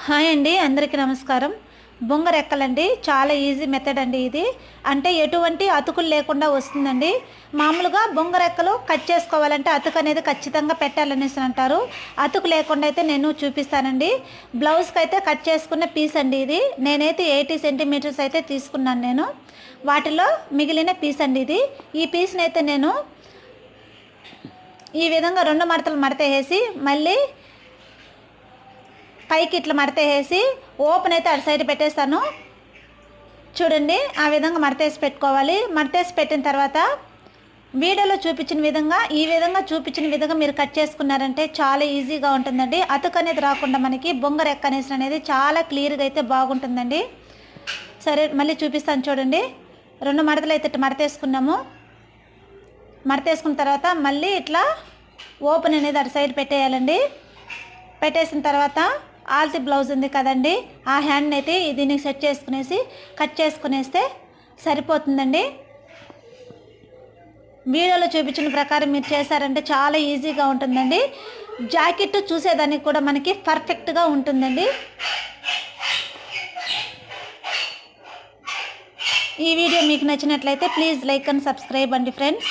Hi అండి, అందరికీ నమస్కారం. బొంగ రెక్కలండి, చాలా ఈజీ మెథడ్ అండి ఇది. అంటే ఎటువంటి అతుకులు లేకుండా వస్తుందండి. మామూలుగా బొంగ రెక్కలు కట్ చేసుకోవాలంటే అతుకు అనేది ఖచ్చితంగా పెట్టాలనేసి అంటారు. అతుకు లేకుండా అయితే నేను చూపిస్తానండి. బ్లౌజ్కి అయితే కట్ చేసుకున్న పీస్ అండి ఇది. నేనైతే 80 సెంటీమీటర్స్ అయితే తీసుకున్నాను నేను. వాటిలో మిగిలిన పీస్ అండి ఇది. ఈ పీస్ని అయితే నేను ఈ విధంగా 2 మడతలు మడత వేసి మళ్ళీ పైకి ఇట్లా మడత వేసి ఓపెన్ అయితే అటు సైడ్ పెట్టేస్తాను. చూడండి, ఆ విధంగా మడతేసి పెట్టుకోవాలి. మడతేసి పెట్టిన తర్వాత వీడియోలో చూపించిన విధంగా ఈ విధంగా చూపించిన విధంగా మీరు కట్ చేసుకున్నారంటే చాలా ఈజీగా ఉంటుందండి. అతుకు అనేది రాకుండా మనకి బొంగ రెక్క అనేది చాలా క్లియర్గా అయితే బాగుంటుందండి. సరే, మళ్ళీ చూపిస్తాను చూడండి. 2 మడతలు అయితే ఇట్లా మడతేసుకున్నాము. మడతేసుకున్న తర్వాత మళ్ళీ ఇట్లా ఓపెన్ అనేది అటు సైడ్ పెట్టేయాలండి. పెట్టేసిన తర్వాత ఆల్తి బ్లౌజ్ ఉంది కదండి, ఆ హ్యాండ్ని అయితే దీనికి సెట్ చేసుకునేసి కట్ చేసుకునేస్తే సరిపోతుందండి. వీడియోలో చూపించిన ప్రకారం మీరు చేశారంటే చాలా ఈజీగా ఉంటుందండి. జాకెట్ చూసేదానికి కూడా మనకి పర్ఫెక్ట్గా ఉంటుందండి. ఈ వీడియో మీకు నచ్చినట్లయితే ప్లీజ్ లైక్ అండ్ సబ్స్క్రైబ్ అండి ఫ్రెండ్స్.